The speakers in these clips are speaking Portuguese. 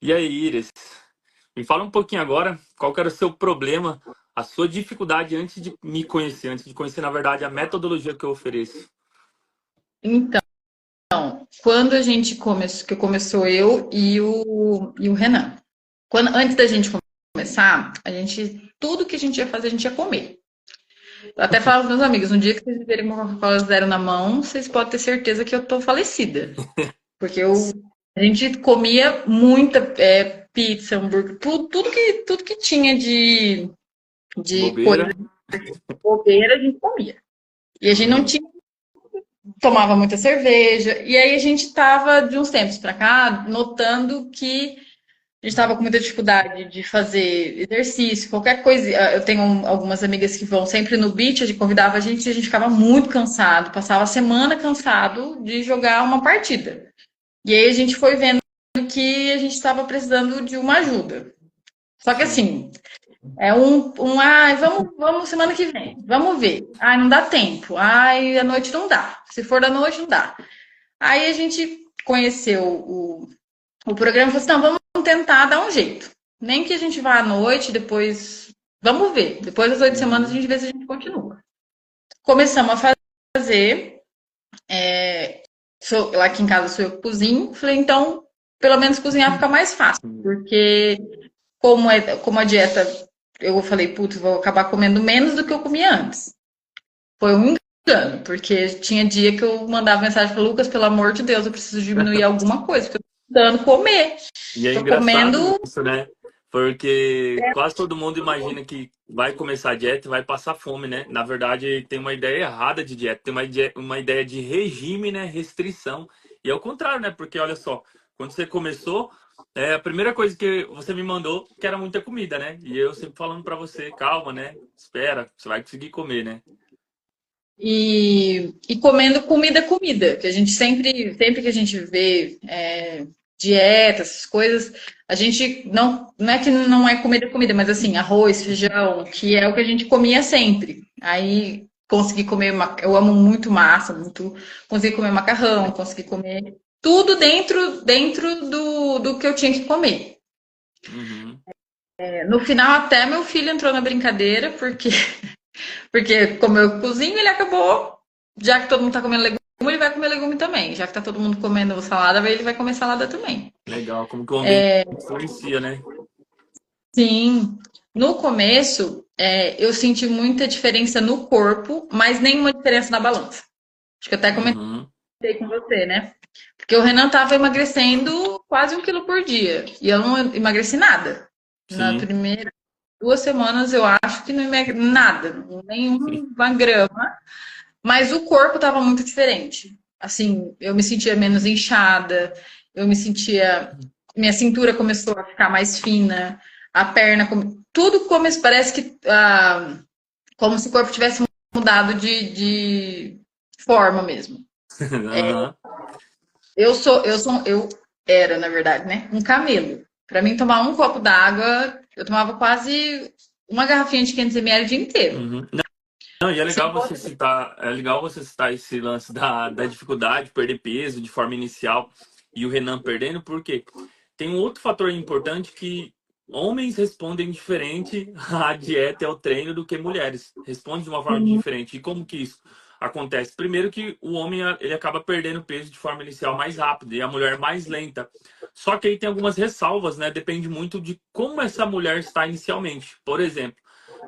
E aí, Iris, me fala um pouquinho agora qual que era o seu problema, a sua dificuldade antes de me conhecer, antes de conhecer, na verdade, a metodologia que eu ofereço. Então, quando a gente começou, que começou eu e o Renan. Antes da gente começar, tudo que a gente ia fazer, a gente ia comer. Eu até falava para meus amigos, no dia que vocês verem uma Coca-Cola zero na mão, vocês podem ter certeza que eu tô falecida. Porque a gente comia muita pizza, hambúrguer, tudo que tinha de coisa Bobeira? de bobeira, a gente comia. E a gente não Uhum. tinha tomava muita cerveja. E aí a gente estava, de uns tempos para cá, notando que a gente estava com muita dificuldade de fazer exercício, qualquer coisa. Eu tenho algumas amigas que vão sempre no beach, a gente convidava a gente e a gente ficava muito cansado, passava a semana cansado de jogar uma partida. E aí a gente foi vendo que a gente estava precisando de uma ajuda. Só que Sim. assim, vamos semana que vem, vamos ver. Ai, não dá tempo. Ai, à noite não dá. Se for da noite, não dá. Aí a gente conheceu o programa e falou assim: não, vamos tentar dar um jeito. Nem que a gente vá à noite, depois. Vamos ver. Depois das 8 semanas a Uhum. gente vê se a gente continua. Começamos a fazer. Lá aqui em casa sou eu que cozinho. Falei, então, pelo menos cozinhar fica mais fácil. Sim. Porque, como a dieta, eu falei, putz, vou acabar comendo menos do que eu comia antes. Foi um engano, porque tinha dia que eu mandava mensagem para Lucas, pelo amor de Deus, eu preciso diminuir alguma coisa, porque eu tô dando comer. E é Tô engraçado comendo. isso, né? Porque quase todo mundo imagina que vai começar a dieta e vai passar fome, né? Na verdade, tem uma ideia errada de dieta, tem uma ideia de regime, né? Restrição. E é o contrário, né? Porque olha só, quando você começou, a primeira coisa que você me mandou que era muita comida, né? E eu sempre falando pra você, calma, né? Espera, você vai conseguir comer, né? E comendo comida, que a gente sempre que a gente vê dieta, essas coisas, a gente não é que não é comida, mas assim, arroz, feijão, que é o que a gente comia sempre. Aí consegui comer, eu amo muito massa, consegui comer macarrão, consegui comer tudo dentro do que eu tinha que comer. Uhum. No final, até meu filho entrou na brincadeira, porque como eu cozinho, ele acabou, já que todo mundo tá comendo legume, ele vai comer legume também. Já que tá todo mundo comendo salada, ele vai comer salada também. Legal, como que o ambiente influencia, né? Sim, no começo, eu senti muita diferença no corpo, mas nenhuma diferença na balança. Acho que eu até comentei Uhum. com você, né? Porque o Renan tava emagrecendo quase 1 quilo por dia. E eu não emagreci nada. Na Sim. primeira 2 semanas, eu acho que não emagreci nada, nenhuma grama. Mas o corpo estava muito diferente. Assim, eu me sentia menos inchada, eu me sentia. Minha cintura começou a ficar mais fina, a perna. Tudo parece que. Como se o corpo tivesse mudado de forma mesmo. Aham. Eu era, na verdade, né? Um camelo. Para mim, tomar um copo d'água, eu tomava quase uma garrafinha de 500 ml o dia inteiro. Uhum. Não, e é legal você citar esse lance da dificuldade de perder peso de forma inicial e o Renan perdendo, porque tem um outro fator importante que homens respondem diferente à dieta e ao treino do que mulheres. Respondem de uma forma diferente. E como que isso acontece? Primeiro que o homem ele acaba perdendo peso de forma inicial mais rápido e a mulher mais lenta. Só que aí tem algumas ressalvas, né? Depende muito de como essa mulher está inicialmente. Por exemplo,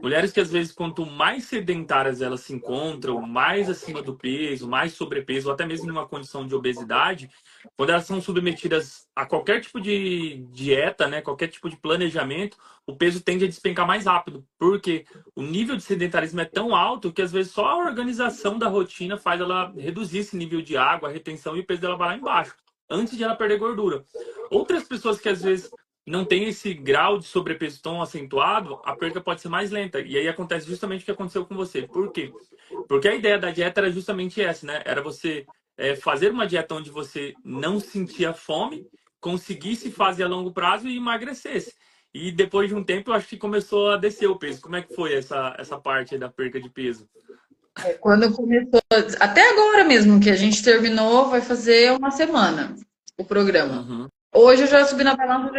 mulheres que às vezes, quanto mais sedentárias elas se encontram, mais acima do peso, mais sobrepeso, ou até mesmo numa condição de obesidade, quando elas são submetidas a qualquer tipo de dieta, né, qualquer tipo de planejamento, o peso tende a despencar mais rápido, porque o nível de sedentarismo é tão alto que às vezes só a organização da rotina faz ela reduzir esse nível de água, a retenção e o peso dela vai lá embaixo, antes de ela perder gordura. Outras pessoas que às vezes não tem esse grau de sobrepeso tão acentuado, a perda pode ser mais lenta. E aí acontece justamente o que aconteceu com você. Por quê? Porque a ideia da dieta era justamente essa, né? Era você fazer uma dieta onde você não sentia fome, conseguisse fazer a longo prazo e emagrecesse. E depois de um tempo, eu acho que começou a descer o peso. Como é que foi essa parte aí da perca de peso? Quando começou, até agora mesmo, que a gente terminou, vai fazer uma semana o programa. Uhum. Hoje eu já subi na balança,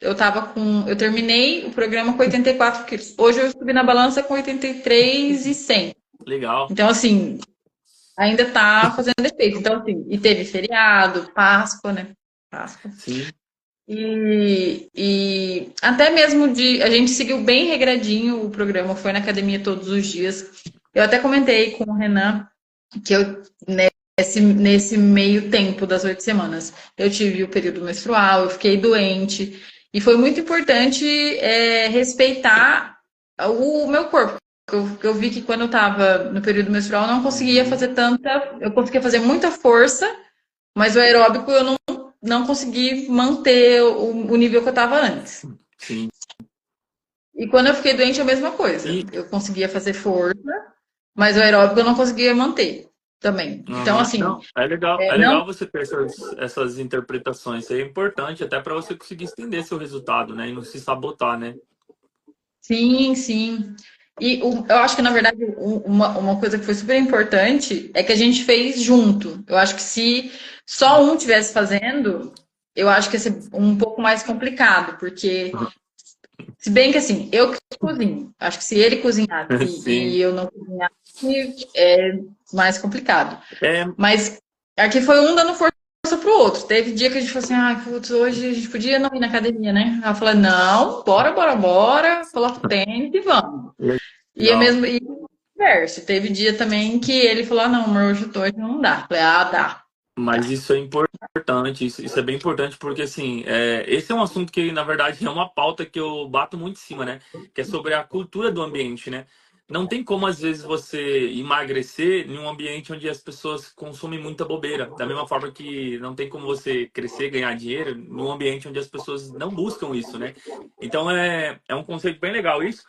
eu terminei o programa com 84 quilos. Hoje eu subi na balança com 83,100. Legal. Então, assim, ainda tá fazendo efeito. Então, assim, e teve feriado, Páscoa, né? Páscoa. Sim. E até mesmo a gente seguiu bem regradinho o programa, foi na academia todos os dias. Eu até comentei com o Renan que nesse meio tempo das 8 semanas, eu tive o período menstrual, eu fiquei doente, e foi muito importante respeitar o meu corpo. Eu vi que quando eu estava no período menstrual, eu não conseguia fazer eu conseguia fazer muita força, mas o aeróbico eu não consegui manter o nível que eu estava antes. Sim. E quando eu fiquei doente, a mesma coisa. E, Eu conseguia fazer força, mas o aeróbico eu não conseguia manter também. Então, aham, assim, não, é não. legal você ter essas interpretações. Isso aí é importante até para você conseguir estender seu resultado, né? E não se sabotar, né? Sim, sim. E eu acho que, na verdade, uma coisa que foi super importante é que a gente fez junto. Eu acho que se só um tivesse fazendo, eu acho que ia ser um pouco mais complicado, porque, se bem que assim, eu que cozinho, acho que se ele cozinhasse Sim. e eu não cozinhasse, é mais complicado. É, Mas aqui foi um dando força pro outro. Teve dia que a gente falou assim, ah, putz, hoje a gente podia não ir na academia, né? Ela falou, não, bora, bora, bora, coloca o tênis e vamos. E é legal. mesmo, e o inverso. Teve dia também que ele falou, ah, não, amor, hoje não dá. Eu falei, ah, dá, Mas dá. isso é importante, isso é bem importante, porque assim, esse é um assunto que, na verdade, é uma pauta que eu bato muito em cima, né? Que é sobre a cultura do ambiente, né? Não tem como, às vezes, você emagrecer em um ambiente onde as pessoas consomem muita bobeira. Da mesma forma que não tem como você crescer, ganhar dinheiro num ambiente onde as pessoas não buscam isso, né? Então é um conceito bem legal isso.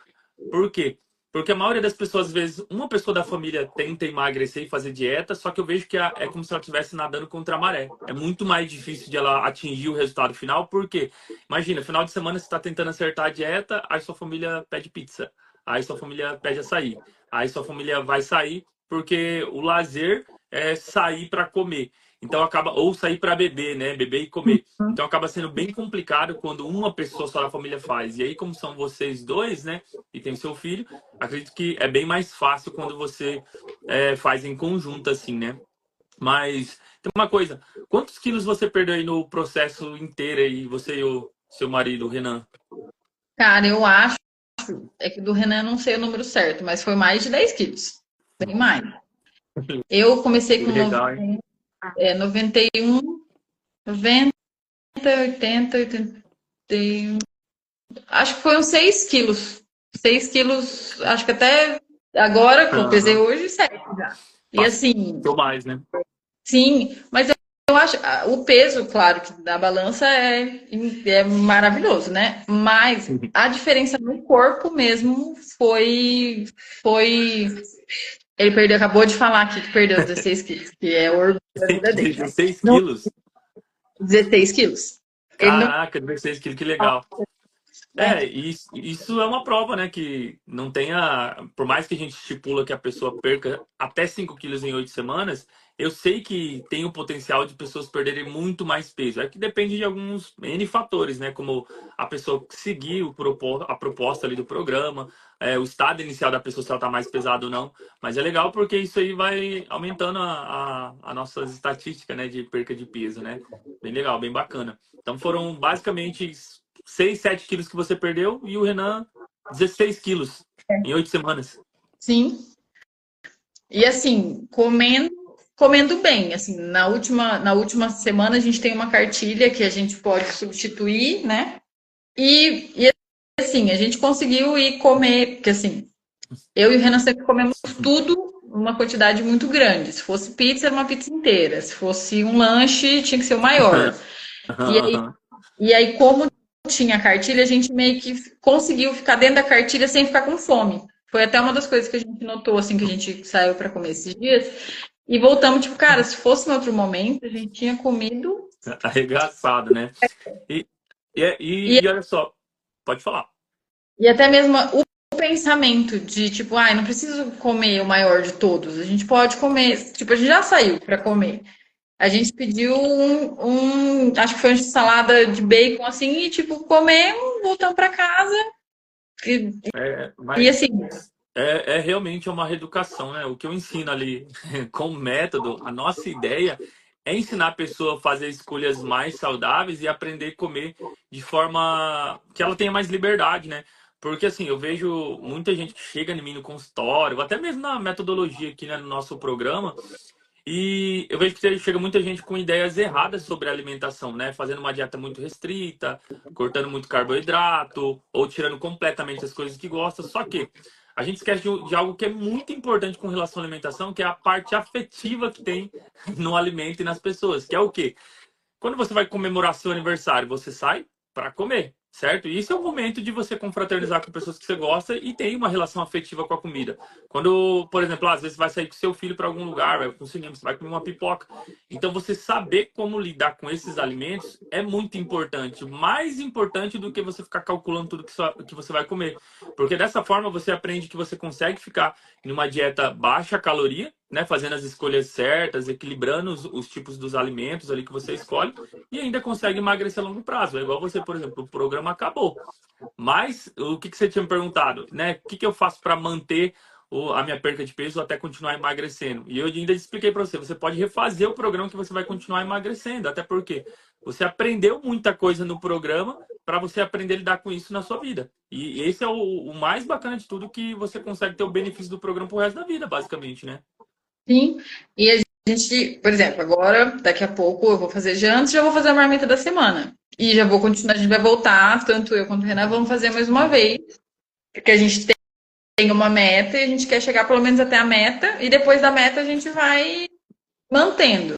Por quê? Porque a maioria das pessoas, às vezes, uma pessoa da família tenta emagrecer e fazer dieta, só que eu vejo que é como se ela estivesse nadando contra a maré. É muito mais difícil de ela atingir o resultado final, porque, imagina, final de semana você está tentando acertar a dieta, aí sua família pede pizza, aí sua família pede açaí, aí sua família vai sair, porque o lazer é sair para comer. Então acaba, ou sair para beber, né? Beber e comer. Então acaba sendo bem complicado quando uma pessoa só da família faz. E aí, como são vocês dois, né? E tem o seu filho, acredito que é bem mais fácil quando você faz em conjunto, assim, né? Mas tem uma coisa, quantos quilos você perdeu aí no processo inteiro aí, você e o seu marido, o Renan? Não. Cara, eu acho, é que do Renan eu não sei o número certo, mas foi mais de 10 quilos. Bem mais. Eu comecei com Legal, hein? 91, 90, 80, 81. Acho que foi uns 6 quilos. 6 quilos, acho que até agora, que eu pesei Aham. hoje, 7 já. E assim, Passou mais, né? sim, mas eu acho, o peso, claro, que da balança é maravilhoso, né? Mas a diferença no corpo mesmo foi. Ele perdeu, acabou de falar aqui que perdeu 16 quilos, que é o orgulho da vida dele. 16 Não, quilos? 16 quilos. Ele não. Caraca, 16 quilos, que legal. Isso é uma prova, né? Que não tenha. Por mais que a gente estipula que a pessoa perca até 5 quilos em 8 semanas, eu sei que tem o potencial de pessoas perderem muito mais peso. É que depende de alguns N fatores, né? Como a pessoa seguir a proposta ali do programa, o estado inicial da pessoa, se ela tá mais pesada ou não. Mas é legal porque isso aí vai aumentando a nossas estatísticas, né? De perca de peso, né? Bem legal, bem bacana. Então foram basicamente 6, 7 quilos que você perdeu e o Renan 16 quilos em 8 semanas. Sim. E assim, comendo bem. Assim, na última semana a gente tem uma cartilha que a gente pode substituir, né? E assim, a gente conseguiu ir comer, porque assim, eu e o Renan sempre comemos tudo uma quantidade muito grande. Se fosse pizza, era uma pizza inteira. Se fosse um lanche, tinha que ser o maior. E aí, e aí como tinha a cartilha, a gente meio que conseguiu ficar dentro da cartilha sem ficar com fome. Foi até uma das coisas que a gente notou, assim, que a gente saiu para comer esses dias. E voltamos, tipo, cara, se fosse em outro momento, a gente tinha comido. Arregaçado, né? E, E, e olha só, pode falar. e até mesmo o pensamento de, tipo, ai, não preciso comer o maior de todos. A gente pode comer. Tipo, a gente já saiu para comer. A gente pediu acho que foi uma salada de bacon, assim, e tipo, comemos, voltamos para casa. E, e Mas assim, é realmente uma reeducação, né? O que eu ensino ali com método, a nossa ideia é ensinar a pessoa a fazer escolhas mais saudáveis e aprender a comer de forma que ela tenha mais liberdade, né? Porque assim, eu vejo muita gente que chega em mim no consultório, ou até mesmo na metodologia aqui, né, no nosso programa, e eu vejo que chega muita gente com ideias erradas sobre a alimentação, né? Fazendo uma dieta muito restrita, cortando muito carboidrato, ou tirando completamente as coisas que gosta. Só que a gente esquece de algo que é muito importante com relação à alimentação, que é a parte afetiva que tem no alimento e nas pessoas, que é o quê? Quando você vai comemorar seu aniversário, você sai para comer, certo? E isso é o momento de você confraternizar com pessoas que você gosta e tem uma relação afetiva com a comida. Quando, por exemplo, às vezes você vai sair com seu filho para algum lugar, vai para um cinema, você vai comer uma pipoca. Então, você saber como lidar com esses alimentos é muito importante. Mais importante do que você ficar calculando tudo que você vai comer. Porque dessa forma você aprende que você consegue ficar em uma dieta baixa caloria, né, fazendo as escolhas certas, equilibrando os tipos dos alimentos ali que você escolhe e ainda consegue emagrecer a longo prazo. É igual você, por exemplo, o programa acabou. Mas o que você tinha me perguntado, né? O que eu faço para manter a minha perca de peso até continuar emagrecendo? E eu ainda expliquei para você, você pode refazer o programa que você vai continuar emagrecendo, até porque você aprendeu muita coisa no programa para você aprender a lidar com isso na sua vida. E esse é o mais bacana de tudo, que você consegue ter o benefício do programa pro resto da vida, basicamente, né? sim. E a gente, por exemplo, agora, daqui a pouco eu vou fazer janta, já vou fazer a marmita da semana. E já vou continuar, a gente vai voltar, tanto eu quanto o Renan, vamos fazer mais uma vez. Porque a gente tem uma meta e a gente quer chegar pelo menos até a meta, e depois da meta a gente vai mantendo.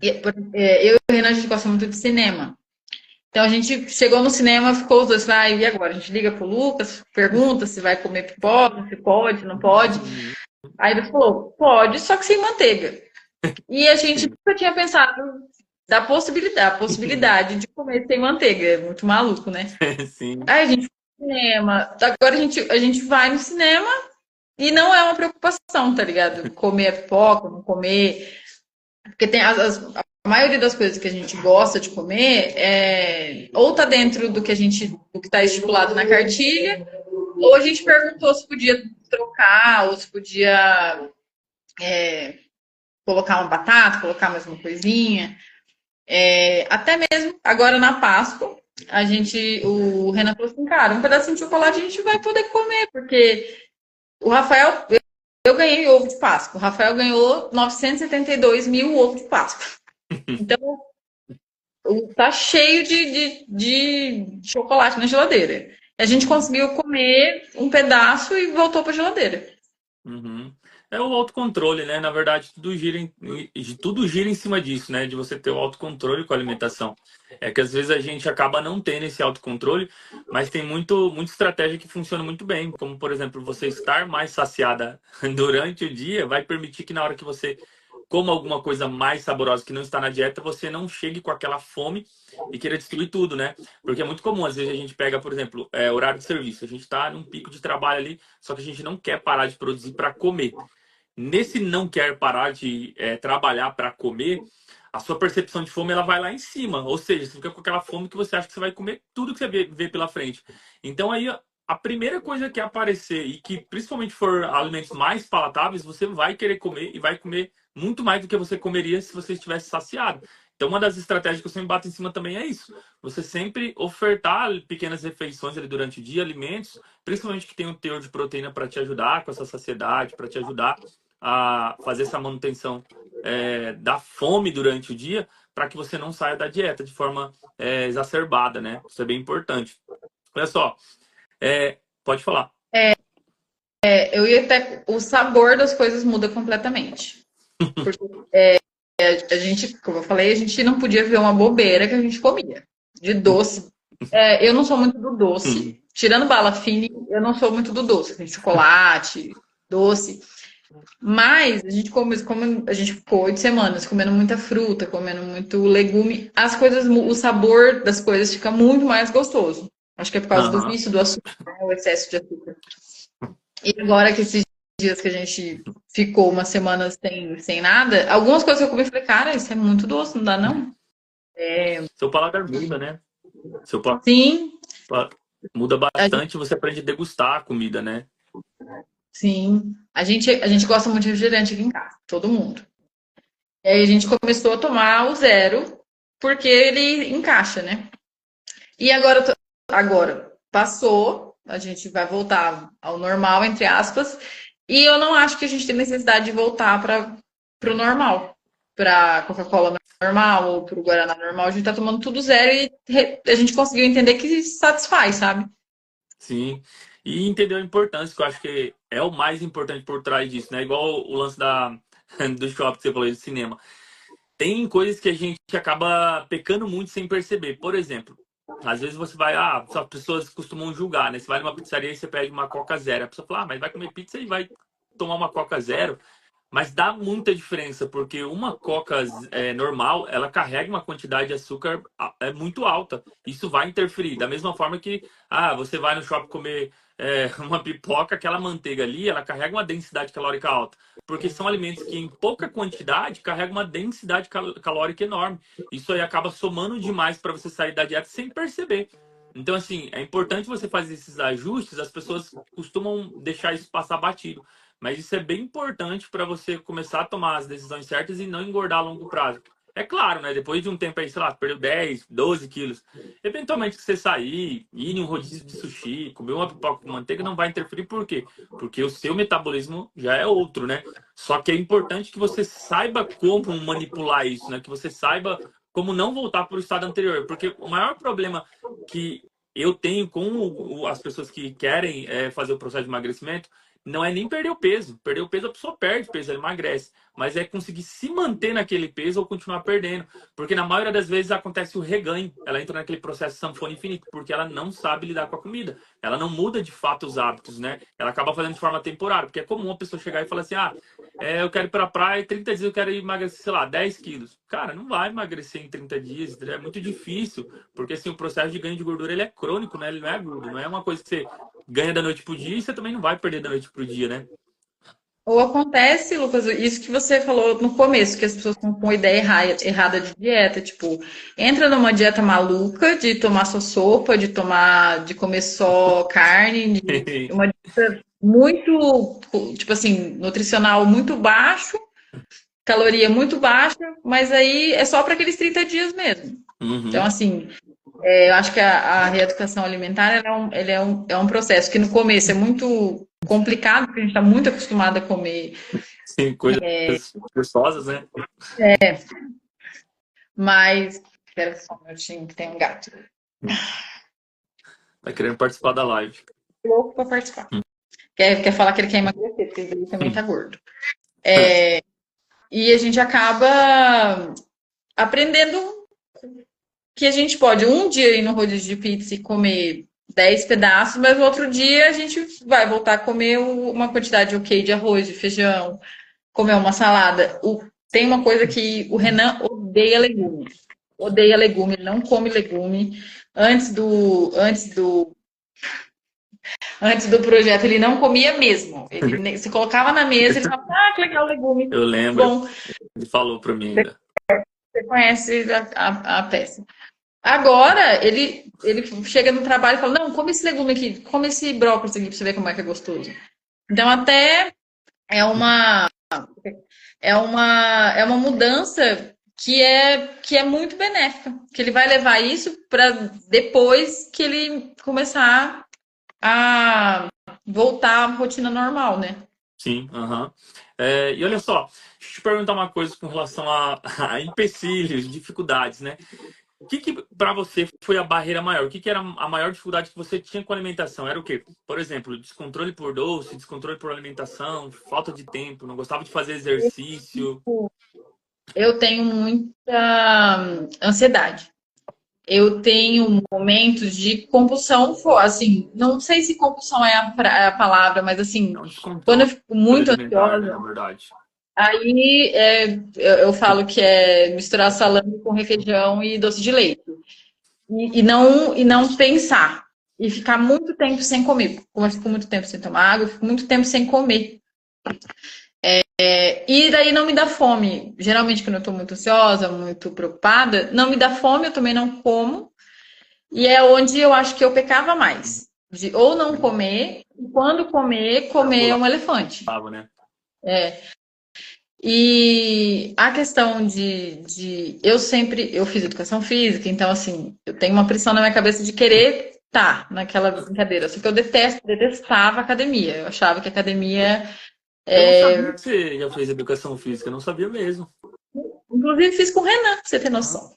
Eu e o Renan, a gente gosta muito de cinema. Então a gente chegou no cinema, ficou os dois lá, e agora? A gente liga pro Lucas, pergunta se vai comer pipoca, se pode, não pode. Uhum. Aí ele falou, pode, só que sem manteiga. E a gente Sim. nunca tinha pensado da possibilidade de comer sem manteiga. É muito maluco, né? Sim. Aí a gente foi no cinema. Agora a gente vai no cinema e não é uma preocupação, tá ligado? Comer a pipoca, não comer. Porque tem a maioria das coisas que a gente gosta de comer ou tá dentro do que está estipulado na cartilha, ou a gente perguntou se podia trocar, ou se podia colocar uma batata, colocar mais uma coisinha. Até mesmo agora na Páscoa, o Renan falou assim, cara, um pedacinho de chocolate a gente vai poder comer, porque o Rafael, eu ganhei ovo de Páscoa, o Rafael ganhou 972 mil ovos de Páscoa. Então, tá cheio de chocolate na geladeira. A gente conseguiu comer um pedaço e voltou para a geladeira. Uhum. É o autocontrole, né? Na verdade, tudo gira em cima disso, né? De você ter o autocontrole com a alimentação. É que às vezes a gente acaba não tendo esse autocontrole, mas tem muita estratégia que funciona muito bem. Como, por exemplo, você estar mais saciada durante o dia vai permitir que na hora que você coma alguma coisa mais saborosa que não está na dieta, você não chegue com aquela fome e queira destruir tudo, né? Porque é muito comum, às vezes a gente pega, por exemplo, horário de serviço. A gente está num pico de trabalho ali, só que a gente não quer parar de produzir para comer. Nesse não quer parar de trabalhar para comer, a sua percepção de fome ela vai lá em cima. Ou seja, você fica com aquela fome que você acha que você vai comer tudo que você vê pela frente. Então aí a primeira coisa que aparecer e que principalmente for alimentos mais palatáveis, você vai querer comer e vai comer muito mais do que você comeria se você estivesse saciado. Então uma das estratégias que eu sempre bato em cima também é isso. Você sempre ofertar pequenas refeições ali durante o dia, alimentos, principalmente que tem um teor de proteína para te ajudar com essa saciedade, para te ajudar a fazer essa manutenção da fome durante o dia, para que você não saia da dieta de forma exacerbada, né? Isso é bem importante. Olha só, pode falar. Eu ia até. O sabor das coisas muda completamente. Porque a gente, como eu falei, a gente não podia ver uma bobeira que a gente comia. De doce. Eu não sou muito do doce. Tirando bala fine, eu não sou muito do doce. Assim, chocolate, doce. Mas a gente como a gente ficou 8 semanas comendo muita fruta, comendo muito legume, o sabor das coisas fica muito mais gostoso. Acho que é por causa do Aham. vício do açúcar, né? O excesso de açúcar. E agora que esses dias que a gente ficou uma semana sem nada, algumas coisas que eu comi, eu falei, cara, isso é muito doce, não dá não? Seu paladar muda, né? Seu paladar Sim, muda a gente, bastante, você aprende a degustar a comida, né? sim. A gente gosta muito de refrigerante aqui em casa, todo mundo. E aí a gente começou a tomar o zero, porque ele encaixa, né? E agora passou, a gente vai voltar ao normal, entre aspas, e eu não acho que a gente tem necessidade de voltar para o normal, para Coca-Cola normal ou para o Guaraná normal. A gente tá tomando tudo zero e a gente conseguiu entender que satisfaz, sabe? Sim. E entendeu a importância, que eu acho que é o mais importante por trás disso, né? Igual o lance do shopping que você falou, do cinema. Tem coisas que a gente acaba pecando muito sem perceber. Por exemplo, às vezes você vai, as pessoas costumam julgar, né? Você vai numa pizzaria e você pede uma Coca Zero. A pessoa fala, mas vai comer pizza e vai tomar uma Coca Zero. Mas dá muita diferença, porque uma Coca normal, ela carrega uma quantidade de açúcar muito alta. Isso vai interferir. Da mesma forma que você vai no shopping comer uma pipoca, aquela manteiga ali, ela carrega uma densidade calórica alta. Porque são alimentos que, em pouca quantidade, carregam uma densidade calórica enorme. Isso aí acaba somando demais para você sair da dieta sem perceber. Então, assim, é importante você fazer esses ajustes. As pessoas costumam deixar isso passar batido. Mas isso é bem importante para você começar a tomar as decisões certas e não engordar a longo prazo. É claro, né? Depois de um tempo aí, sei lá, perdeu 10, 12 quilos. Eventualmente, que você sair, ir em um rodízio de sushi, comer uma pipoca com manteiga, não vai interferir. Por quê? Porque o seu metabolismo já é outro, né? Só que é importante que você saiba como manipular isso, né? Que você saiba como não voltar para o estado anterior. Porque o maior problema que eu tenho com as pessoas que querem fazer o processo de emagrecimento não é nem perder o peso. Perder o peso, a pessoa perde peso, ela emagrece. Mas é conseguir se manter naquele peso ou continuar perdendo. Porque na maioria das vezes acontece o reganho. Ela entra naquele processo sanfona infinito, porque ela não sabe lidar com a comida. Ela não muda de fato os hábitos, né? Ela acaba fazendo de forma temporária. Porque é comum a pessoa chegar e falar assim: eu quero ir pra praia, 30 dias eu quero emagrecer, sei lá, 10 quilos. Cara, não vai emagrecer em 30 dias, é muito difícil. Porque assim, o processo de ganho de gordura ele é crônico, né? Ele não é agudo, não é uma coisa que você ganha da noite pro dia e você também não vai perder da noite pro dia, né? Ou acontece, Lucas, isso que você falou no começo, que as pessoas estão com a ideia errada de dieta, tipo, entra numa dieta maluca de tomar só sopa, de comer só carne, uma dieta muito, tipo assim, nutricional muito baixo, caloria muito baixa, mas aí é só para aqueles 30 dias mesmo. Então, Uhum. assim, eu acho que a reeducação alimentar ele é um processo que no começo é muito complicado, porque a gente está muito acostumado a comer. Sim, coisas gostosas, né? Mas, espera só um minutinho que tem um gato Tá querendo participar da live. louco para participar. Quer falar que ele quer emagrecer, porque ele também tá gordo. E a gente acaba aprendendo que a gente pode um dia ir no rodízio de pizza e comer 10 pedaços, mas no outro dia a gente vai voltar a comer uma quantidade ok de arroz, de feijão, comer uma salada. Tem uma coisa que o Renan odeia legume. Odeia legume, ele não come legume. Antes do projeto, ele não comia mesmo. Ele se colocava na mesa, ele falava, que legal, legume. Eu lembro, Bom, ele falou pra mim ainda. você conhece a peça. Agora, ele chega no trabalho e fala, não, come esse legume aqui, come esse brócolis aqui pra você ver como é que é gostoso. Então, até é uma, é uma mudança que é muito benéfica. Que ele vai levar isso para depois que ele começar a voltar à rotina normal, né? Sim, aham. E olha só, deixa eu te perguntar uma coisa com relação a empecilhos, dificuldades, né? O que para você foi a barreira maior? O que era a maior dificuldade que você tinha com a alimentação? Era o quê? Por exemplo, descontrole por doce, descontrole por alimentação, falta de tempo, não gostava de fazer exercício. Eu tenho muita ansiedade. Eu tenho momentos de compulsão, assim, não sei se compulsão é a palavra, mas assim, Não quando eu descontrole fico muito alimentar, né, na ansiosa, verdade. aí eu falo que é misturar salame com requeijão e doce de leite. E não pensar. E ficar muito tempo sem comer. Como eu fico muito tempo sem tomar água, eu fico muito tempo sem comer. E daí não me dá fome. Geralmente, quando eu tô muito ansiosa, muito preocupada, não me dá fome, eu também não como. E é onde eu acho que eu pecava mais. De ou não comer, e quando comer, comer um elefante. Extrapolava, né? E a questão eu fiz educação física, então assim, eu tenho uma pressão na minha cabeça de querer estar naquela brincadeira. Só que eu detestava academia. Eu achava que academia. Eu não sabia que você já fez educação física, eu não sabia mesmo. Inclusive, fiz com o Renan, pra você ter Ah, noção.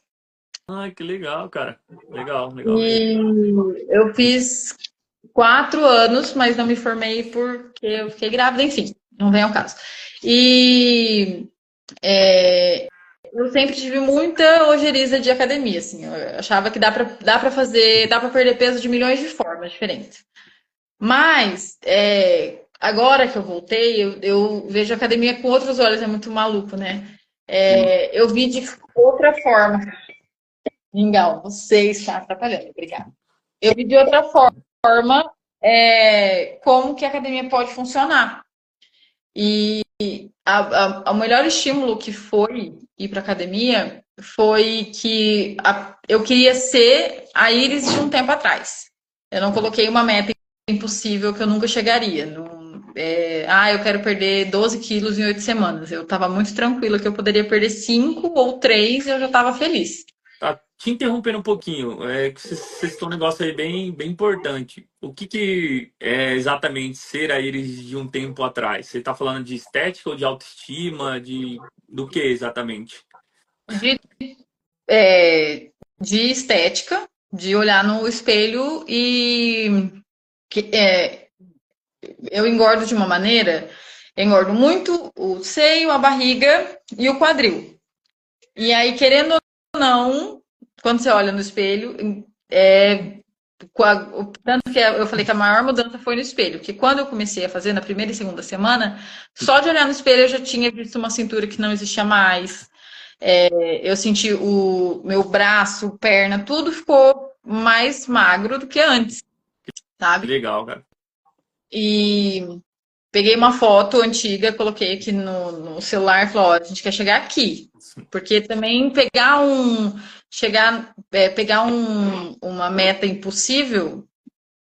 que legal, cara. Legal, legal mesmo. E eu fiz 4 anos, mas não me formei porque eu fiquei grávida, enfim, não vem ao caso. E eu sempre tive muita ojeriza de academia, assim. Eu achava que dá pra fazer, dá pra perder peso de milhões de formas diferentes. Mas agora que eu voltei, eu vejo a academia com outros olhos, é muito maluco, né? Sim. Eu vi de outra forma. Mingau, você está atrapalhando, obrigada. Eu vi de outra forma como que a academia pode funcionar. E o melhor estímulo que foi ir para academia foi que eu queria ser a Iris de um tempo atrás. Eu não coloquei uma meta impossível que eu nunca chegaria. Eu quero perder 12 quilos em 8 semanas. Eu estava muito tranquila que eu poderia perder 5 ou 3 e eu já estava feliz. Tá, te interrompendo um pouquinho, que vocês estão um negócio aí bem, bem importante. O que, que é exatamente ser a Iris de um tempo atrás? Você está falando de estética ou de autoestima, do que exatamente? De, é, de estética, de olhar no espelho e que, eu engordo de uma maneira, eu engordo muito o seio, a barriga e o quadril. E aí, querendo ou não, quando você olha no espelho, tanto que eu falei que a maior mudança foi no espelho, que quando eu comecei a fazer na primeira e segunda semana, só de olhar no espelho eu já tinha visto uma cintura que não existia mais. Eu senti o meu braço, perna, tudo ficou mais magro do que antes, Que sabe? legal, cara. E peguei uma foto antiga, coloquei aqui no celular e falei, ó, a gente quer chegar aqui. Porque também pegar uma meta impossível,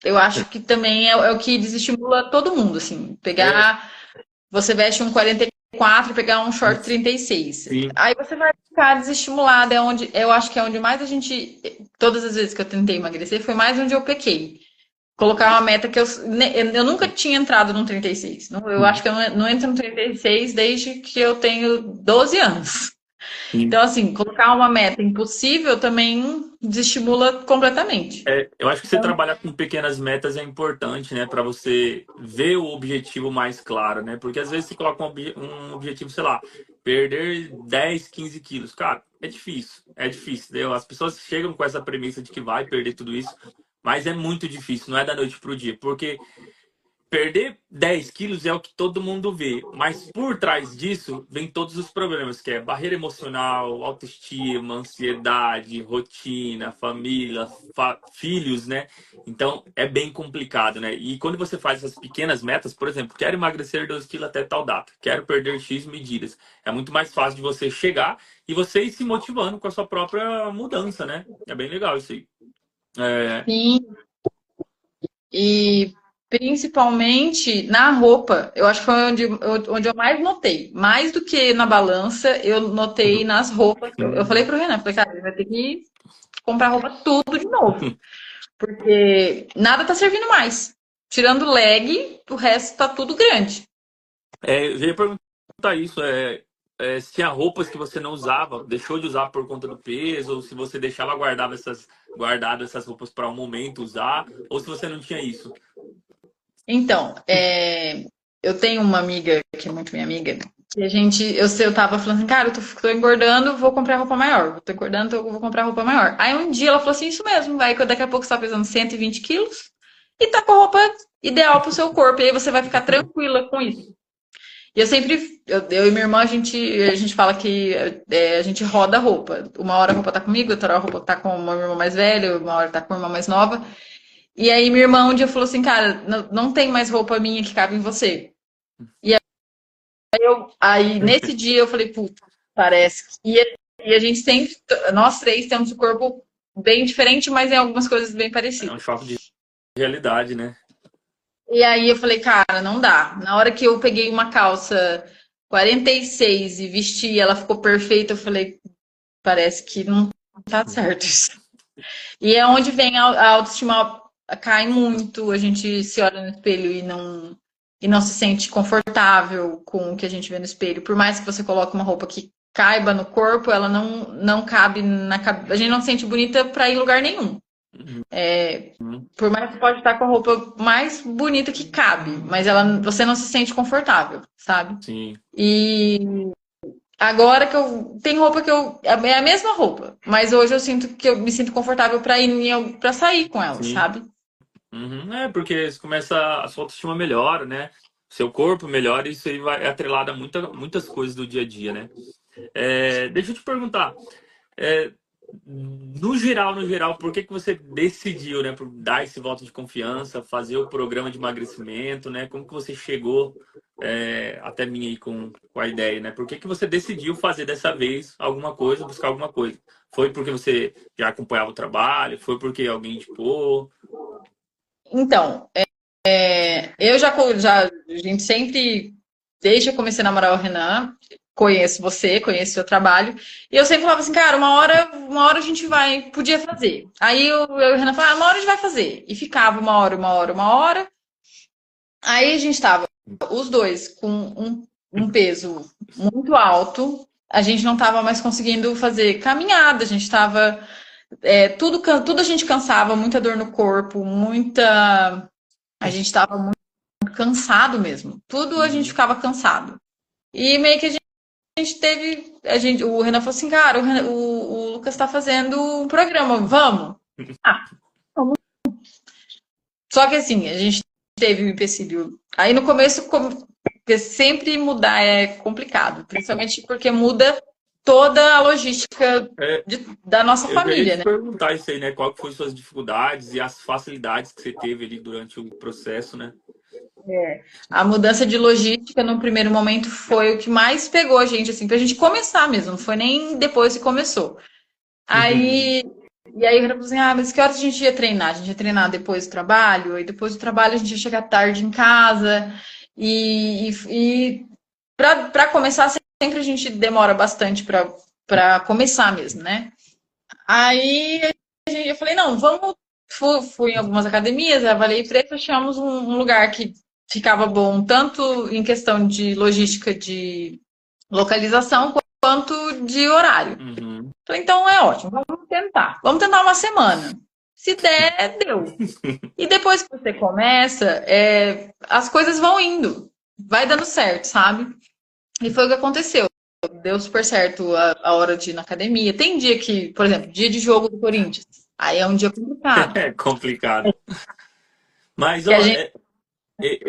eu acho que também é o que desestimula todo mundo, assim. É, Você veste um 44 e pegar um short 36. sim. Aí você vai ficar desestimulado, eu acho que é onde mais a gente, todas as vezes que eu tentei emagrecer, foi mais onde eu pequei. Colocar uma meta que eu nunca tinha entrado no 36. Eu acho que eu não entro no 36 desde que eu tenho 12 anos. Sim. Então, assim, colocar uma meta impossível também desestimula completamente. Eu acho que você trabalhar com pequenas metas é importante, né, para você ver o objetivo mais claro, né? Porque às vezes você coloca um objetivo, sei lá, perder 10, 15 quilos. Cara, é difícil, entendeu? As pessoas chegam com essa premissa de que vai perder tudo isso, mas é muito difícil, não é da noite pro dia, porque perder 10 quilos é o que todo mundo vê, mas por trás disso vem todos os problemas, que é barreira emocional, autoestima, ansiedade, rotina, família, filhos, né? Então é bem complicado, né? E quando você faz essas pequenas metas, por exemplo, quero emagrecer 2 quilos até tal data, quero perder X medidas, é muito mais fácil de você chegar e você ir se motivando com a sua própria mudança, né? É bem legal isso aí. É, Sim, e principalmente na roupa, eu acho que foi onde eu mais notei. Mais do que na balança, eu notei nas roupas. Eu falei pro Renan, falei, cara, ele vai ter que comprar roupa tudo de novo. Porque nada tá servindo mais. Tirando leg, o resto tá tudo grande. Eu já ia perguntar isso, se tinha roupas que você não usava, deixou de usar por conta do peso, ou se você deixava guardado essas roupas para um momento usar, ou se você não tinha isso. Então, eu tenho uma amiga, que é muito minha amiga, que eu tava falando assim, cara, eu tô engordando, vou comprar roupa maior. Tô engordando, vou comprar roupa maior. Aí um dia ela falou assim, isso mesmo, vai, daqui a pouco você tá pesando 120 quilos e tá com a roupa ideal pro seu corpo. E aí você vai ficar tranquila com isso. E eu e minha irmã, a gente fala que a gente roda a roupa. Uma hora a roupa tá comigo, outra hora a roupa tá com uma irmã mais velha, uma hora tá com uma irmã mais nova. E aí minha irmã um dia falou assim, cara, não tem mais roupa minha que cabe em você. Aí nesse dia eu falei, puta, parece. E a gente sempre, nós três temos o corpo bem diferente, mas em algumas coisas bem É um parecidas. choque de realidade, né? E aí eu falei, cara, não dá. Na hora que eu peguei uma calça 46 e vesti, ela ficou perfeita, eu falei, parece que não tá certo isso. E é onde vem a autoestima cai muito, a gente se olha no espelho e não se sente confortável com o que a gente vê no espelho. Por mais que você coloque uma roupa que caiba no corpo, ela não cabe na cabeça. A gente não se sente bonita para ir em lugar nenhum. Uhum. Por mais que você pode estar com a roupa mais bonita que cabe, mas você não se sente confortável, sabe? Sim, E agora que eu tem roupa que eu é a mesma roupa, mas hoje eu sinto que eu me sinto confortável para ir para sair com ela, sim. sabe? Uhum. É, porque você começa, a sua autoestima melhora, né? Seu corpo melhora e isso aí vai é atrelado a muitas coisas do dia a dia, né? Deixa eu te perguntar, é, no geral, por que que você decidiu, né, por dar esse voto de confiança, fazer o programa de emagrecimento, né? Como que você chegou até mim aí com a ideia, né? Por que que você decidiu fazer dessa vez alguma coisa, buscar alguma coisa? Foi porque você já acompanhava o trabalho? Foi porque alguém indicou? Então, eu a gente sempre, desde que eu comecei a namorar o Renan, conheço você, conheço o seu trabalho, e eu sempre falava assim, cara, uma hora a gente podia fazer. Aí eu e o Renan falava, uma hora a gente vai fazer. E ficava uma hora, uma hora, uma hora. Aí a gente tava, os dois, com um peso muito alto, a gente não tava mais conseguindo fazer caminhada, a gente tava, tudo a gente cansava, muita dor no corpo, a gente tava cansado mesmo. Tudo a gente Uhum. ficava cansado. E meio que a gente teve. O Renan falou assim, cara, o Lucas tá fazendo um programa, vamos? Ah, vamos. Só que assim, a gente teve um empecilho. Aí no começo, porque sempre mudar é complicado, principalmente porque muda toda a logística É, da nossa eu já ia família, te né? perguntar isso aí, né? Qual que foram suas dificuldades e as facilidades que você teve ali durante o processo, né? A mudança de logística no primeiro momento foi o que mais pegou a gente, assim, pra gente começar mesmo, não foi nem depois que começou. Aí, e aí o Renan falou assim, mas que horas a gente ia treinar? A gente ia treinar depois do trabalho, e depois do trabalho a gente ia chegar tarde em casa, e para começar, sempre a gente demora bastante para começar mesmo, né? Aí eu falei, não, vamos. Fui em algumas academias, avaliei preço, achamos um lugar que ficava bom, tanto em questão de logística de localização, quanto de horário. Uhum. Falei, então é ótimo, vamos tentar. Vamos tentar uma semana. Se der, deu. E depois que você começa, as coisas vão indo. Vai dando certo, sabe? E foi o que aconteceu. Deu super certo a hora de ir na academia. Tem dia que, por exemplo, dia de jogo do Corinthians. Aí é um dia complicado. É complicado. Mas, Que a ó, gente,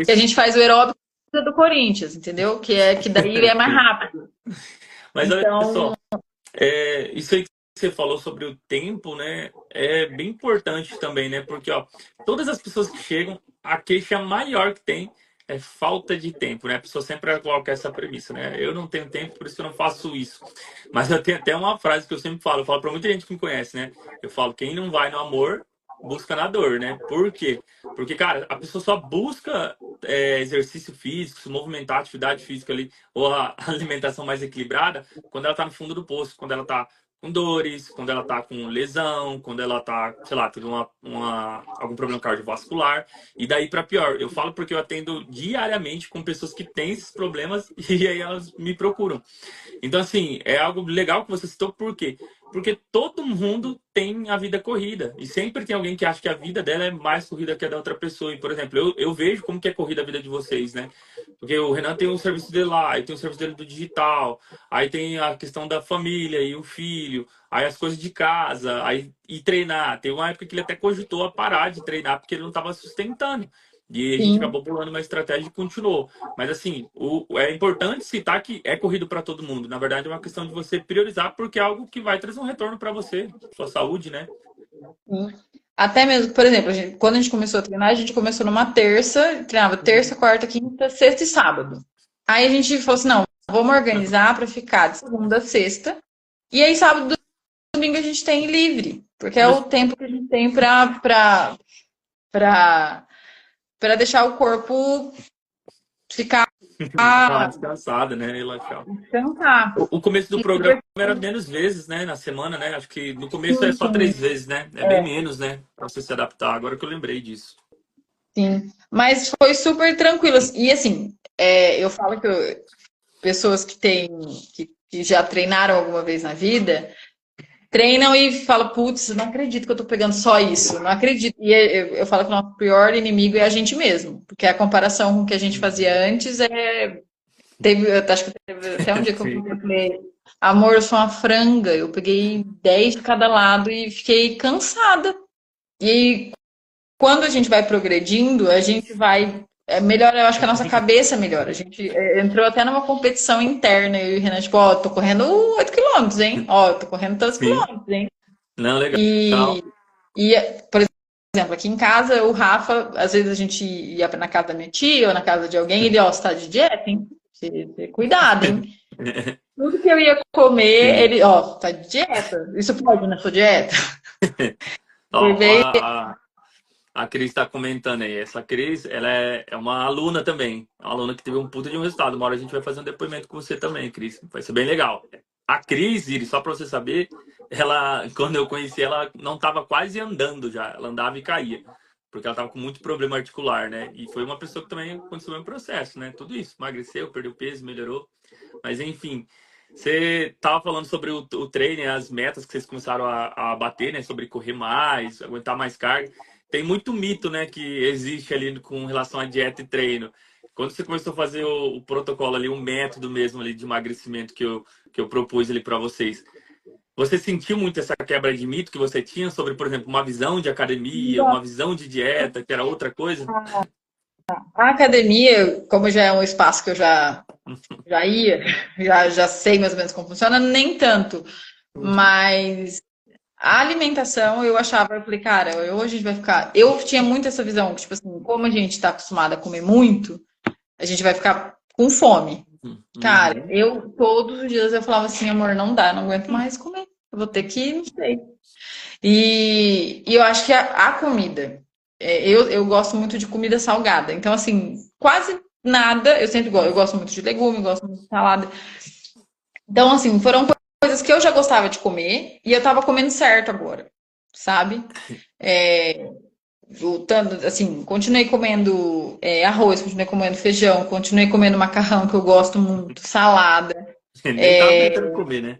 que a gente faz o aeróbico do Corinthians, entendeu? Que daí é mais sim. rápido. Mas olha Então, só, isso aí que você falou sobre o tempo, né? É bem importante também, né? Porque, ó, todas as pessoas que chegam, a queixa maior que tem é falta de tempo, né? A pessoa sempre coloca essa premissa, né? Eu não tenho tempo, por isso que eu não faço isso. Mas eu tenho até uma frase que eu sempre falo, eu falo pra muita gente que me conhece, né? Eu falo, quem não vai no amor, busca na dor, né? Por quê? Porque, cara, a pessoa só busca exercício físico, se movimentar, atividade física ali, ou a alimentação mais equilibrada, quando ela tá no fundo do poço, quando ela tá com dores, quando ela tá com lesão, quando ela tá, sei lá, teve algum problema cardiovascular, e daí para pior. Eu falo porque eu atendo diariamente com pessoas que têm esses problemas e aí elas me procuram. Então, assim, é algo legal que você citou, por quê? Porque todo mundo tem a vida corrida. E sempre tem alguém que acha que a vida dela é mais corrida que a da outra pessoa. E, por exemplo, eu vejo como que é corrida a vida de vocês, né? Porque o Renan tem o serviço dele lá, aí tem o serviço dele do digital, aí tem a questão da família e o filho, aí as coisas de casa, aí e treinar. Tem uma época que ele até cogitou a parar de treinar porque ele não estava sustentando. E a gente sim. acabou pulando uma estratégia e continuou. Mas assim, é importante citar que é corrido para todo mundo. Na verdade, é uma questão de você priorizar, porque é algo que vai trazer um retorno para você, sua saúde, né? Sim. Até mesmo, por exemplo, quando a gente começou a treinar, a gente começou numa terça, treinava terça, quarta, quinta, sexta e sábado. Aí a gente falou assim, não, vamos organizar para ficar de segunda a sexta. E aí sábado e domingo a gente tem livre, porque é o Mas, tempo que a gente tem para deixar o corpo ficar dá uma descansada, né? Relaxar. descansar. O começo do E programa depois, era menos vezes, né? Na semana, né? Acho que no começo é sim, só sim, 3 vezes, né? É bem menos, né? Pra você se adaptar. Agora que eu lembrei disso. sim. Mas foi super tranquilo. E assim, eu falo que pessoas que já treinaram alguma vez na vida, treinam e falam, putz, não acredito que eu tô pegando só isso, não acredito. E eu falo que o nosso pior inimigo é a gente mesmo, porque a comparação com o que a gente fazia antes eu acho que teve até um dia que eu Sim. falei, amor, eu sou uma franga, eu peguei 10 de cada lado e fiquei cansada. E quando a gente vai progredindo, a gente vai. Melhora, eu acho que a nossa cabeça melhora. A gente entrou até numa competição interna, eu e o Renan, tipo, ó, tô correndo 8 quilômetros, hein? Ó, tô correndo tantos Sim. quilômetros, hein? Não, E, legal. e, por exemplo, aqui em casa, o Rafa, às vezes a gente ia na casa da minha tia ou na casa de alguém, ele, ó, você tá de dieta, hein? Cuidado, hein? Tudo que eu ia comer, Sim. ele, ó, tá de dieta. Isso pode na sua dieta? Ó, Por ó, vez, a Cris está comentando aí. Essa Cris, ela é uma aluna também. É uma aluna que teve um puta de um resultado. Uma hora a gente vai fazer um depoimento com você também, Cris. Vai ser bem legal. A Cris, Iris, só para você saber, ela, quando eu conheci ela, não estava quase andando já. Ela andava e caía. Porque ela estava com muito problema articular, né? E foi uma pessoa que também aconteceu o mesmo processo, né? Tudo isso. Emagreceu, perdeu peso, melhorou. Mas enfim, você estava falando sobre o treino, e as metas que vocês começaram a bater, né? Sobre correr mais, aguentar mais carga. Tem muito mito, né, que existe ali com relação à dieta e treino. Quando você começou a fazer o protocolo ali, o método mesmo ali de emagrecimento que eu propus ali para vocês, você sentiu muito essa quebra de mito que você tinha sobre, por exemplo, uma visão de academia, uma visão de dieta, que era outra coisa? a academia, como já é um espaço que eu já ia, já sei mais ou menos como funciona, nem tanto. Mas a alimentação eu achava, eu falei, cara, hoje a gente vai ficar. Eu tinha muito essa visão, que, tipo assim, como a gente tá acostumado a comer muito, a gente vai ficar com fome. Cara, Uhum. eu todos os dias eu falava assim, amor, não dá, não aguento mais comer. Eu vou ter que, não sei. E eu acho que a comida, eu gosto muito de comida salgada. Então, assim, quase nada, eu sempre gosto, eu gosto muito de legume, gosto muito de salada. Então, assim, foram coisas que eu já gostava de comer e eu tava comendo certo agora, sabe? É, voltando, assim, continuei comendo arroz, continuei comendo feijão, continuei comendo macarrão, que eu gosto muito, salada. Nem tava tentando comer, né?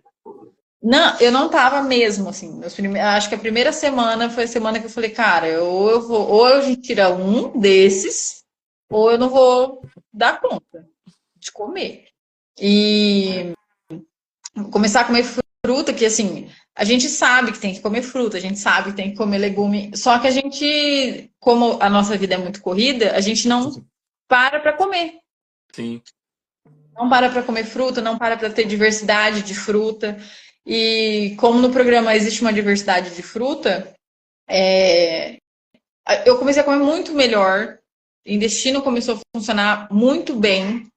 Não, eu não tava mesmo, assim. Acho que a primeira semana foi a semana que eu falei, cara, ou eu vou, ou a gente tira um desses, ou eu não vou dar conta de comer. E começar a comer fruta, que assim, a gente sabe que tem que comer fruta, a gente sabe que tem que comer legume, só que a gente, como a nossa vida é muito corrida, a gente não para comer. Sim. Não para comer fruta, não para ter diversidade de fruta. E como no programa existe uma diversidade de fruta, eu comecei a comer muito melhor. O intestino começou a funcionar muito bem.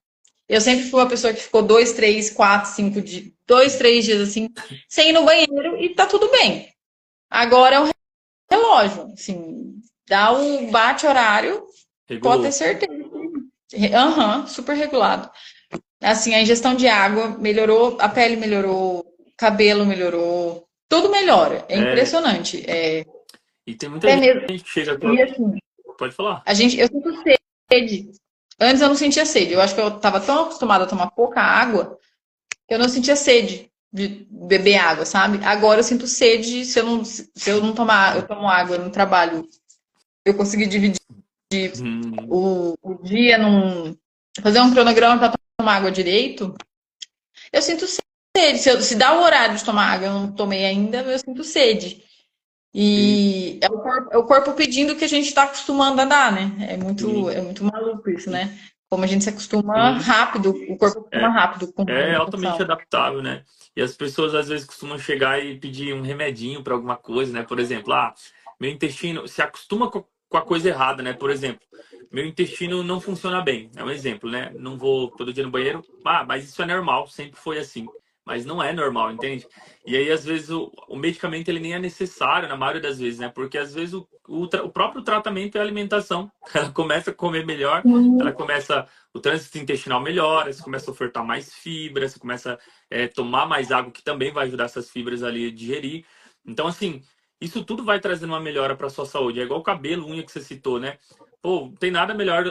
Eu sempre fui uma pessoa que ficou 2, 3, 4, 5 dias, 2, 3 dias assim, sem ir no banheiro e tá tudo bem. Agora é um relógio, assim, dá o bate horário, pode ter Regulou. certeza. Aham, super regulado. Assim, a ingestão de água melhorou, a pele melhorou, cabelo melhorou, tudo melhora. É É, impressionante. e tem muita Até mesmo. gente que chega. E assim, Pode falar. eu sinto sede. Antes eu não sentia sede. Eu acho que eu estava tão acostumada a tomar pouca água que eu não sentia sede de beber água, sabe? Agora eu sinto sede se eu não tomar, eu tomo água no trabalho. Eu consegui dividir Hum, o dia fazer um cronograma para tomar água direito. Eu sinto sede. Se dá o horário de tomar água, eu não tomei ainda, eu sinto sede. sim, E é o corpo pedindo o que a gente está acostumando a dar, né? É muito, sim, é muito maluco isso, né? Como a gente se acostuma sim. rápido, o corpo acostuma É, rápido com a é altamente alimentação. adaptável, né? E as pessoas às vezes costumam chegar e pedir um remedinho para alguma coisa, né? Por exemplo, meu intestino se acostuma com a coisa errada, né? Por exemplo, meu intestino não funciona bem. É um exemplo, né? Não vou todo dia no banheiro. Ah, mas isso é normal, sempre foi assim. Mas não é normal, entende? E aí, às vezes, o medicamento ele nem é necessário, na maioria das vezes, né? Porque às vezes o próprio tratamento é a alimentação. Ela começa a comer melhor, ela começa, o trânsito intestinal melhora, você começa a ofertar mais fibras, você começa a tomar mais água, que também vai ajudar essas fibras ali a digerir. Então, assim, isso tudo vai trazendo uma melhora para sua saúde. É igual o cabelo, unha que você citou, né? Pô, não tem nada melhor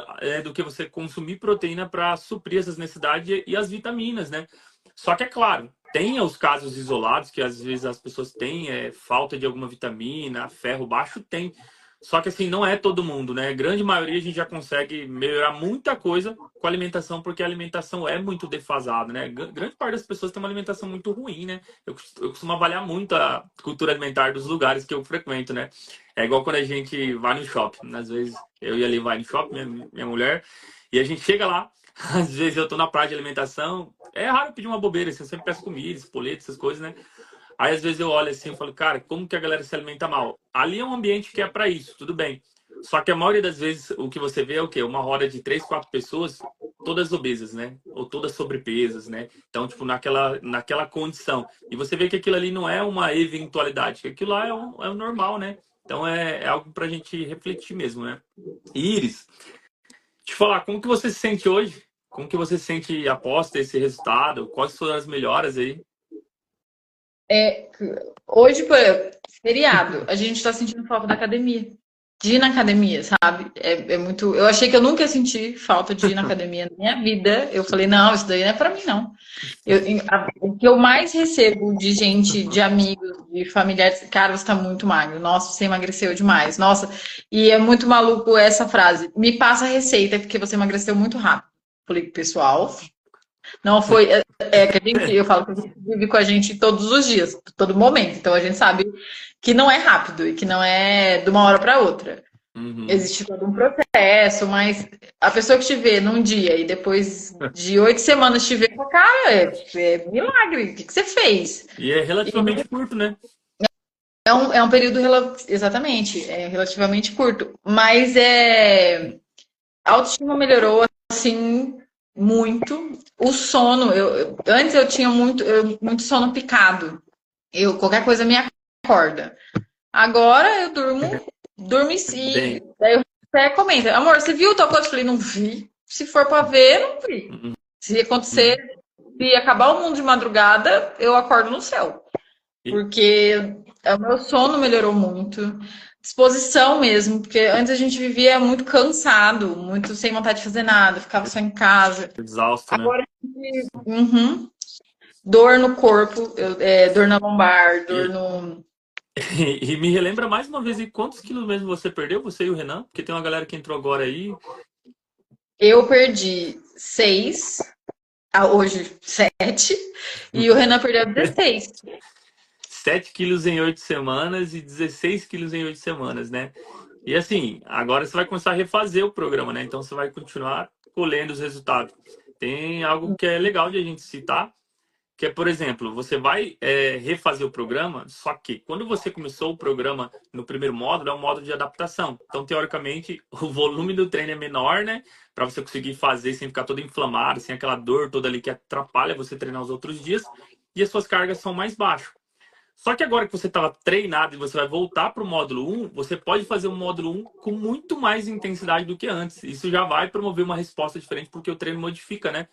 do que você consumir proteína para suprir essas necessidades e as vitaminas, né? Só que é claro, tem os casos isolados que às vezes as pessoas têm falta de alguma vitamina, ferro baixo tem. Só que assim, não é todo mundo, né? A grande maioria a gente já consegue melhorar muita coisa com a alimentação, porque a alimentação é muito defasada, né? Grande parte das pessoas tem uma alimentação muito ruim, né? Eu costumo avaliar muito a cultura alimentar dos lugares que eu frequento, né? É igual quando a gente vai no shopping. Às vezes eu e ali vai no shopping, minha mulher, e a gente chega lá, às vezes eu tô na praia de alimentação, é raro pedir uma bobeira, assim, eu sempre peço comida, espoleta, essas coisas, né? Aí às vezes eu olho assim e falo, cara, como que a galera se alimenta mal? Ali é um ambiente que é para isso, tudo bem. Só que a maioria das vezes o que você vê é o quê? Uma roda de 3, 4 pessoas, todas obesas, né? Ou todas sobrepesas, né? Então, tipo, naquela condição. E você vê que aquilo ali não é uma eventualidade, que aquilo lá é o normal, né? Então é algo pra gente refletir mesmo, né? Iris, te falar, como que você se sente hoje? Como que você se sente após ter esse resultado? Quais foram as melhoras aí? É, hoje, pô, feriado, a gente tá sentindo falta da academia. De ir na academia, sabe? É muito. Eu achei que eu nunca ia sentir falta de ir na academia na minha vida. Eu falei, não, isso daí não é pra mim, não. O que eu mais recebo de gente, de amigos, de familiares, cara, você tá muito magro. Nossa, você emagreceu demais. Nossa, e é muito maluco essa frase. Me passa a receita, porque você emagreceu muito rápido. Falei, pessoal, não foi. Que a gente, eu falo que a gente vive com a gente todos os dias, todo momento. Então a gente sabe que não é rápido e que não é de uma hora para outra. Uhum. Existe todo um processo, mas a pessoa que te vê num dia e depois de 8 semanas te vê com a cara, é milagre. O que você fez? E é E relativamente curto, né? é um período exatamente, é relativamente curto, mas a autoestima melhorou assim muito. O sono, antes eu tinha muito sono picado. Qualquer coisa me acorda. Agora eu durmo e Bem. daí eu até comento, amor, você viu tal coisa? Eu falei, não vi. Se for pra ver, não vi. Uhum. Se acontecer, se acabar o mundo de madrugada, eu acordo no céu. E- Porque o meu sono melhorou muito. Disposição mesmo, porque antes a gente vivia muito cansado, muito sem vontade de fazer nada, ficava só em casa. Exausto, né? Agora, uhum, dor no corpo, dor na lombar, dor E, no. e me relembra mais uma vez aí quantos quilos mesmo você perdeu, você e o Renan? Porque tem uma galera que entrou agora aí. Eu perdi 6, hoje 7, e o Renan perdeu 16. 7 quilos em 8 semanas e 16 quilos em 8 semanas, né? E assim, agora você vai começar a refazer o programa, né? Então você vai continuar colhendo os resultados. Tem algo que é legal de a gente citar, que é, por exemplo, você vai refazer o programa, só que quando você começou o programa no primeiro módulo, é um módulo de adaptação. Então, teoricamente, o volume do treino é menor, né? Para você conseguir fazer sem ficar todo inflamado, sem aquela dor toda ali que atrapalha você treinar os outros dias. E as suas cargas são mais baixas. Só que agora que você estava treinado e você vai voltar para o módulo 1, você pode fazer um módulo 1 com muito mais intensidade do que antes. Isso já vai promover uma resposta diferente porque o treino modifica, né?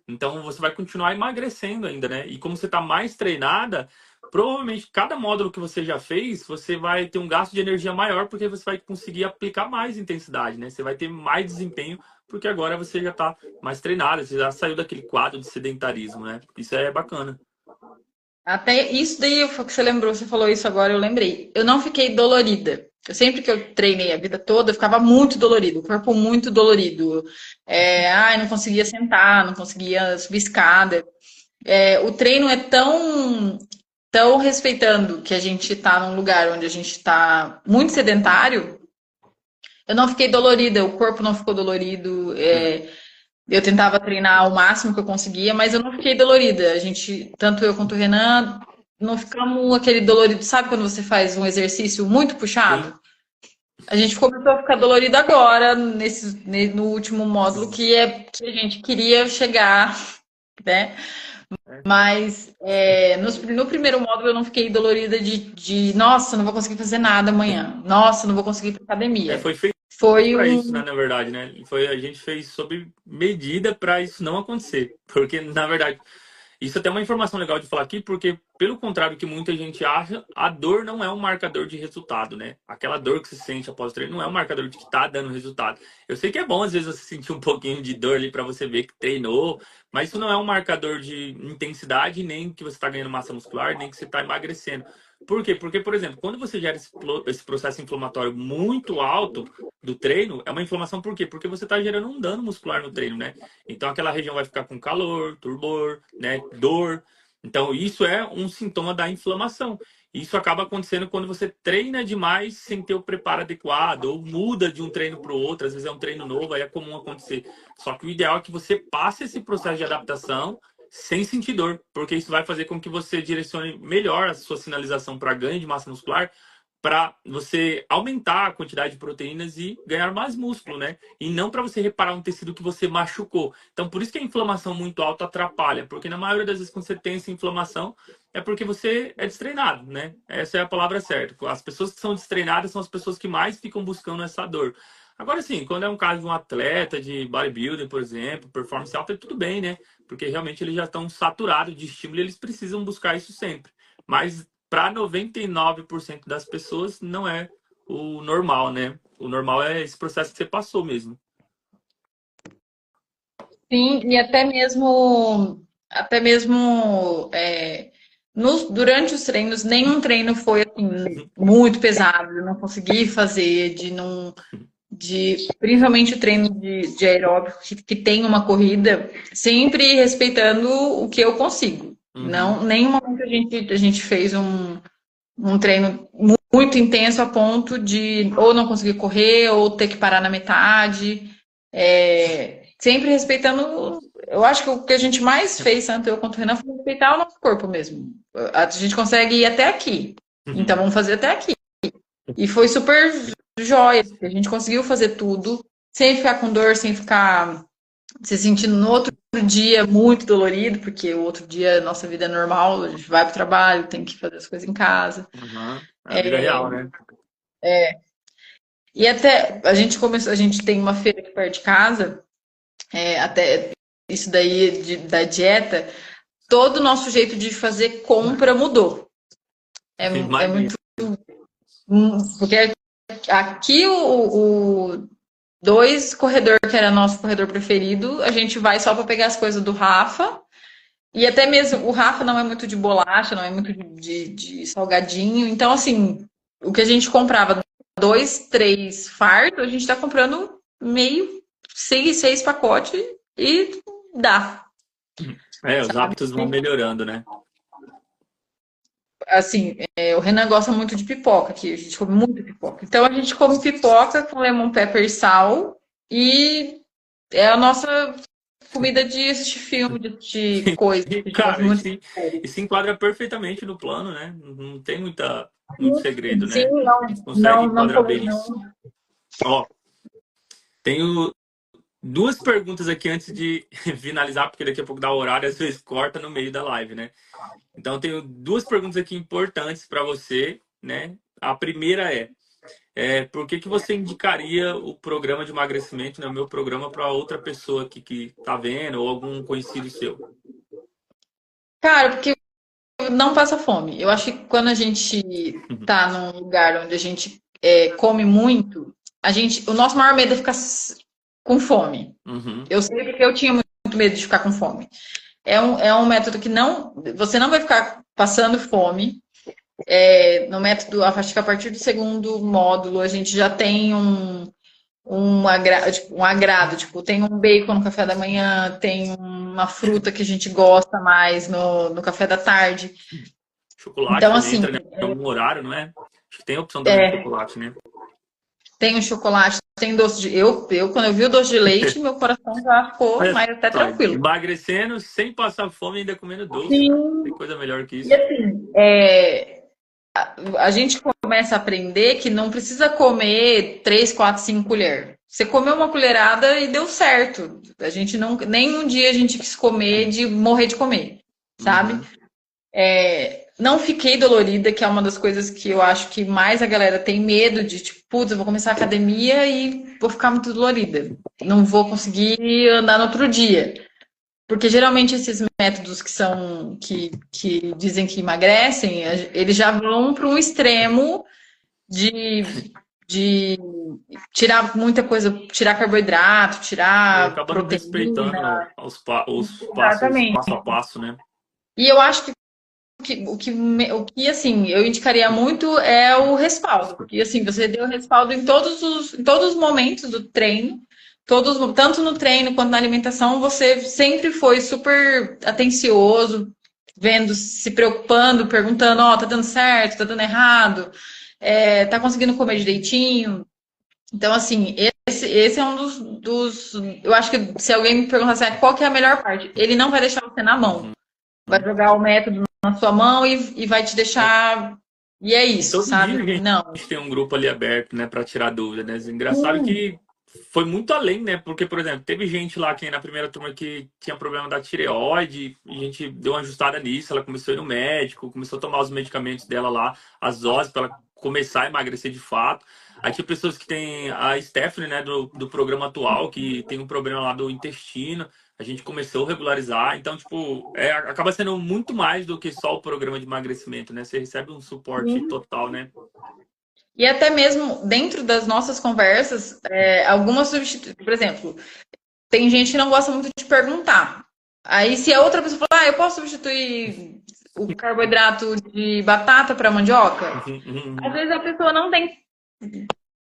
Então você vai continuar emagrecendo ainda, né? E como você está mais treinada, provavelmente cada módulo que você já fez, você vai ter um gasto de energia maior porque você vai conseguir aplicar mais intensidade, né? Você vai ter mais desempenho porque agora você já está mais treinada, você já saiu daquele quadro de sedentarismo, né? Isso é bacana. Até isso daí que você lembrou, você falou isso agora, eu lembrei. Eu não fiquei dolorida. Sempre que eu treinei a vida toda, eu ficava muito dolorido, o corpo muito dolorido. Ai, não conseguia sentar, não conseguia subir escada. O treino é tão respeitando que a gente está num lugar onde a gente está muito sedentário. Eu não fiquei dolorida, o corpo não ficou dolorido. Eu tentava treinar o máximo que eu conseguia, mas eu não fiquei dolorida. A gente, tanto eu quanto o Renan, não ficamos aquele dolorido. Sabe quando você faz um exercício muito Sim. puxado? A gente começou a ficar dolorido agora, no último módulo, que é que a gente queria chegar, né? É, Mas no primeiro módulo eu não fiquei dolorida nossa, não vou conseguir fazer nada amanhã. Nossa, não vou conseguir ir pra academia. foi feito Foi para isso, né, um. na verdade, né? A gente fez sob medida para isso não acontecer. Porque, na verdade, isso até é uma informação legal de falar aqui, porque, pelo contrário do que muita gente acha, a dor não é um marcador de resultado, né? Aquela dor que você sente após o treino não é um marcador de que tá dando resultado. Eu sei que é bom, às vezes, você sentir um pouquinho de dor ali para você ver que treinou, mas isso não é um marcador de intensidade, nem que você está ganhando massa muscular, nem que você está emagrecendo. Por quê? Porque, por exemplo, quando você gera esse processo inflamatório muito alto do treino, é uma inflamação por quê? Porque você está gerando um dano muscular no treino, né? Então aquela região vai ficar com calor, turbor, né, dor. Então isso é um sintoma da inflamação. Isso acaba acontecendo quando você treina demais sem ter o preparo adequado, ou muda de um treino para o outro, às vezes é um treino novo, aí é comum acontecer. Só que o ideal é que você passe esse processo de adaptação sem sentir dor, porque isso vai fazer com que você direcione melhor a sua sinalização para ganho de massa muscular, para você aumentar a quantidade de proteínas e ganhar mais músculo, né? E não para você reparar um tecido que você machucou. Então, por isso que a inflamação muito alta atrapalha, porque na maioria das vezes quando você tem essa inflamação é porque você é destreinado, né? Essa é a palavra certa. As pessoas que são destreinadas são as pessoas que mais ficam buscando essa dor. Agora sim, quando é um caso de um atleta de bodybuilding, por exemplo, performance alta, é tudo bem, né? Porque realmente eles já estão saturados de estímulo e eles precisam buscar isso sempre. Mas para 99% das pessoas não é o normal, né? O normal é esse processo que você passou mesmo. Sim, e até mesmo durante os treinos, nenhum treino foi assim, muito pesado, eu não consegui fazer, principalmente o treino de aeróbico, que tem uma corrida, sempre respeitando o que eu consigo. Uhum. Não, nenhum momento a gente fez um treino muito intenso a ponto de ou não conseguir correr, ou ter que parar na metade. Sempre respeitando. Eu acho que o que a gente mais fez, tanto eu quanto o Renan, foi respeitar o nosso corpo mesmo. A gente consegue ir até aqui. Então Uhum. vamos fazer até aqui. E foi super jóia. A gente conseguiu fazer tudo, sem ficar com dor, sem ficar se sentindo no outro dia muito dolorido, porque o outro dia nossa vida é normal, a gente vai pro trabalho, tem que fazer as coisas em casa. Uhum. É a vida real, né? E até a gente começou, a gente tem uma feira aqui perto de casa, até isso daí da dieta, todo o nosso jeito de fazer compra mudou. É Imagina. muito. Porque aqui o dois corredor, que era nosso corredor preferido, a gente vai só para pegar as coisas do Rafa. E até mesmo o Rafa não é muito de bolacha, não é muito de salgadinho. Então, assim, o que a gente comprava dois, três fardos, a gente tá comprando meio, seis pacotes e dá. Os hábitos vão melhorando, né? Assim, o Renan gosta muito de pipoca, que a gente come muito pipoca. Então a gente come pipoca com lemon pepper e sal e é a nossa comida de assistir filme, de assistir coisa. E, A gente gosta cara, muito. e se enquadra perfeitamente no plano, né? Não tem muito segredo, Sim, né? não, A gente consegue não, não, enquadrar bem não. isso. Ó, tenho duas perguntas aqui antes de finalizar, porque daqui a pouco dá o horário, às vezes corta no meio da live, né? Então, eu tenho duas perguntas aqui importantes para você, né? A primeira por que que você indicaria o programa de emagrecimento, né, o meu programa, para outra pessoa que tá vendo ou algum conhecido seu? Cara, porque não passa fome. Eu acho que quando a gente tá num lugar onde a gente come muito, o nosso maior medo é ficar com fome. Uhum. Eu sei porque eu tinha muito medo de ficar com fome. É um método que você não vai ficar passando fome. No método, acho que a partir do segundo módulo, a gente já tem um agrado, tipo, tem um bacon no café da manhã, tem uma fruta que a gente gosta mais no café da tarde. Chocolate Então, também assim, entra em algum horário, não é? Acho que tem a opção também de chocolate, né? tem o chocolate, tem doce de. Quando eu vi o doce de leite, meu coração já ficou Olha mais até só, tranquilo. emagrecendo sem passar fome e ainda comendo doce, né? Tem Sim. coisa melhor que E isso. assim, a gente começa a aprender que não precisa comer 3, 4, 5 colheres. Você comeu uma colherada e deu certo. A gente não, nem um dia a gente quis comer de morrer de comer, sabe? Uhum. Não fiquei dolorida, que é uma das coisas que eu acho que mais a galera tem medo de, tipo, putz, eu vou começar a academia e vou ficar muito dolorida. Não vou conseguir andar no outro dia. Porque geralmente esses métodos que dizem que emagrecem, eles já vão para um extremo de tirar muita coisa, tirar carboidrato, E tirar acaba não proteína. respeitando os passos, Exatamente. passo a passo, né? E eu acho que o que assim, eu indicaria muito é o respaldo. Porque assim, você deu respaldo em todos os momentos do treino, tanto no treino quanto na alimentação, você sempre foi super atencioso, vendo, se preocupando, perguntando, ó, tá dando certo, tá dando errado, tá conseguindo comer direitinho. Então, assim, esse é um dos. Eu acho que se alguém me perguntasse qual que é a melhor parte, ele não vai deixar você na mão. Uhum. Vai jogar o método na sua mão e vai te É. deixar. E é E isso, todo dia sabe? a Não. gente tem um grupo ali aberto, né, para tirar dúvida, né? Engraçado que foi muito além, né? Porque, por exemplo, teve gente lá que na primeira turma que tinha problema da tireoide, e a gente deu uma ajustada nisso, ela começou a ir no médico, começou a tomar os medicamentos dela lá, as doses para ela começar a emagrecer de fato. Aí tinha pessoas que tem a Stephanie, né, do programa atual, que tem um problema lá do intestino. A gente começou a regularizar, então, tipo, acaba sendo muito mais do que só o programa de emagrecimento, né? Você recebe um suporte total, né? E até mesmo dentro das nossas conversas, algumas substituições. Por exemplo, tem gente que não gosta muito de perguntar. Aí, se a outra pessoa falar, eu posso substituir o carboidrato de batata para mandioca? Uhum, Às uhum. vezes a pessoa não tem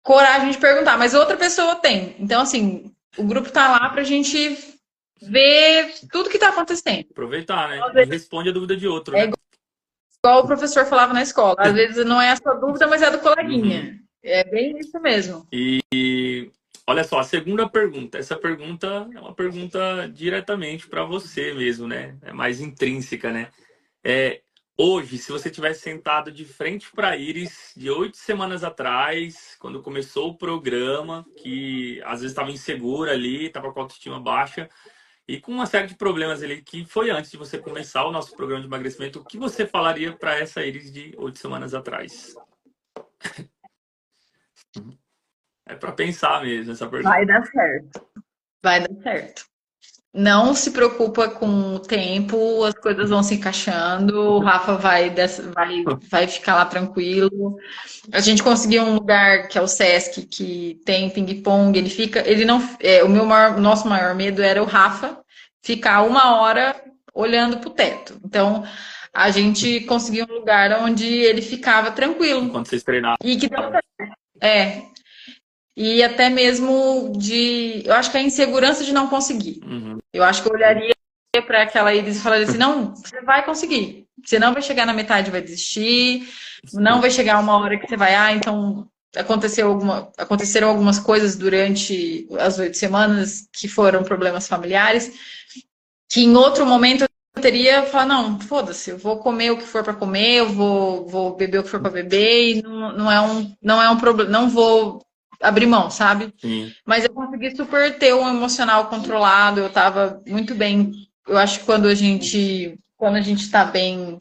coragem de perguntar, mas outra pessoa tem. Então, assim, o grupo tá lá pra gente ver tudo que tá acontecendo. Aproveitar, né? E responde a dúvida de outro, É né? igual o professor falava na escola. Às vezes não é a sua dúvida, mas é a do Uhum. coleguinha. É bem isso mesmo. E olha só, a segunda pergunta. Essa pergunta é uma pergunta diretamente para você mesmo, né? É mais intrínseca, né? É, hoje, se você tivesse sentado de frente para a Iris de 8 semanas atrás, quando começou o programa, que às vezes estava insegura ali, estava com a autoestima baixa, e com uma série de problemas ali, que foi antes de você começar o nosso programa de emagrecimento, o que você falaria para essa Iris de 8 semanas atrás? É para pensar mesmo essa Vai pergunta. dar certo. Vai dar certo. Não se preocupa com o tempo, as coisas vão se encaixando, o Rafa vai ficar lá tranquilo. A gente conseguiu um lugar que é o Sesc, que tem ping-pong, ele não, o nosso maior medo era o Rafa ficar 1 hora olhando pro teto. Então, a gente conseguiu um lugar onde ele ficava tranquilo. Enquanto vocês treinavam. E que deu certo. É, e até mesmo eu acho que a insegurança de não conseguir. Uhum. Eu acho que eu olharia para aquela Iris e falaria assim, não, você vai conseguir. Você não vai chegar na metade e vai desistir, não vai chegar uma hora que você vai, então aconteceram algumas coisas durante as 8 semanas que foram problemas familiares, que em outro momento eu teria falar, não, foda-se, eu vou comer o que for para comer, eu vou beber o que for para beber, e não é um problema, não vou abrir mão, sabe? Sim. Mas eu consegui super ter um emocional controlado, eu tava muito bem. Eu acho que quando a gente tá bem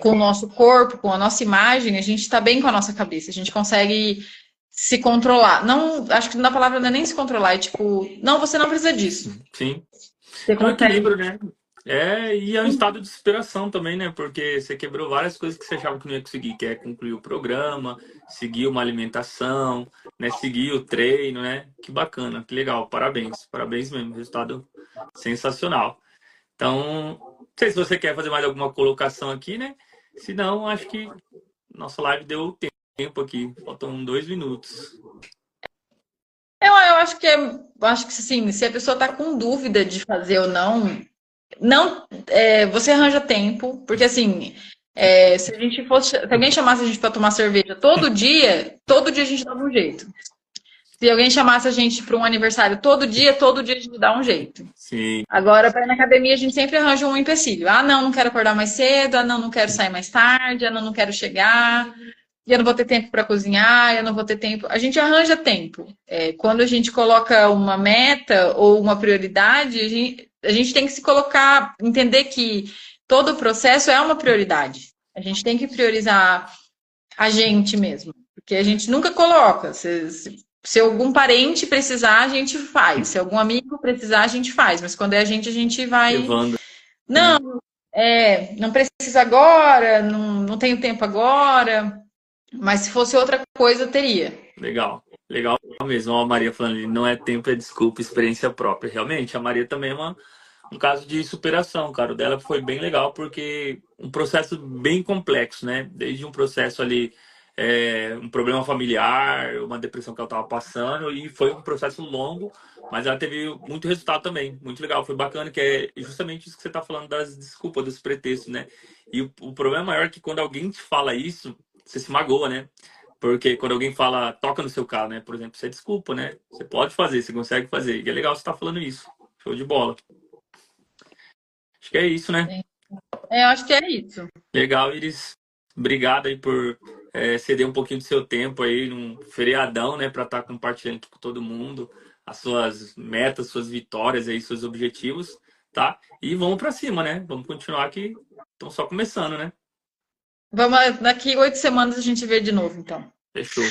com o nosso corpo, com a nossa imagem, a gente tá bem com a nossa cabeça, a gente consegue se controlar. Não, acho que na palavra não é nem se controlar, é tipo, não, você não precisa disso. Sim. Você É um equilíbrio, consegue. né? E é um estado de superação também, né? Porque você quebrou várias coisas que você achava que não ia conseguir, que é concluir o programa, seguir uma alimentação, né? Seguir o treino, né? Que bacana, que legal, parabéns, parabéns mesmo, resultado sensacional. Então, não sei se você quer fazer mais alguma colocação aqui, né? Se não, acho que nossa live deu tempo aqui, faltam 2 minutos. Eu acho que assim, se a pessoa tá com dúvida de fazer ou não, não, você arranja tempo, porque assim, se alguém chamasse a gente para tomar cerveja todo dia a gente dava um jeito. Se alguém chamasse a gente para um aniversário todo dia a gente dá um jeito. Sim, Agora, para ir na academia, a gente sempre arranja um empecilho. Ah, não, não quero acordar mais cedo. Ah, não, não quero sair mais tarde. Ah, não, não quero chegar. E eu não vou ter tempo para cozinhar. Eu não vou ter tempo. A gente arranja tempo. Quando a gente coloca uma meta ou uma prioridade, a gente tem que se colocar, entender que todo o processo é uma prioridade. A gente tem que priorizar a gente mesmo. Porque a gente nunca coloca. Se algum parente precisar, a gente faz. Se algum amigo precisar, a gente faz. Mas quando é a gente vai. levando, Não, né? não precisa agora, não, não tenho tempo agora. Mas se fosse outra coisa, eu teria. Legal, legal mesmo. Ó, a Maria falando ali, não é tempo, é desculpa, experiência própria. Realmente, a Maria também é um caso de superação, cara. O dela foi bem legal porque um processo bem complexo, né? Desde um processo ali, um problema familiar, uma depressão que ela estava passando, e foi um processo longo, mas ela teve muito resultado também. Muito legal, foi bacana, que é justamente isso que você está falando das desculpas, dos pretextos, né? E o problema maior é que quando alguém te fala isso, você se magoa, né? Porque quando alguém fala, toca no seu carro, né? Por exemplo, você desculpa, né? Você pode fazer, você consegue fazer. E é legal você estar falando isso. Show de bola. Acho que é isso, né? Eu acho que é isso. Legal, Iris. Obrigado aí por ceder um pouquinho do seu tempo aí num feriadão, né? Para estar compartilhando aqui com todo mundo as suas metas, suas vitórias aí, seus objetivos, tá? E vamos para cima, né? Vamos continuar que estão só começando, né? Vamos, daqui 8 semanas a gente vê de novo, então. Fechou.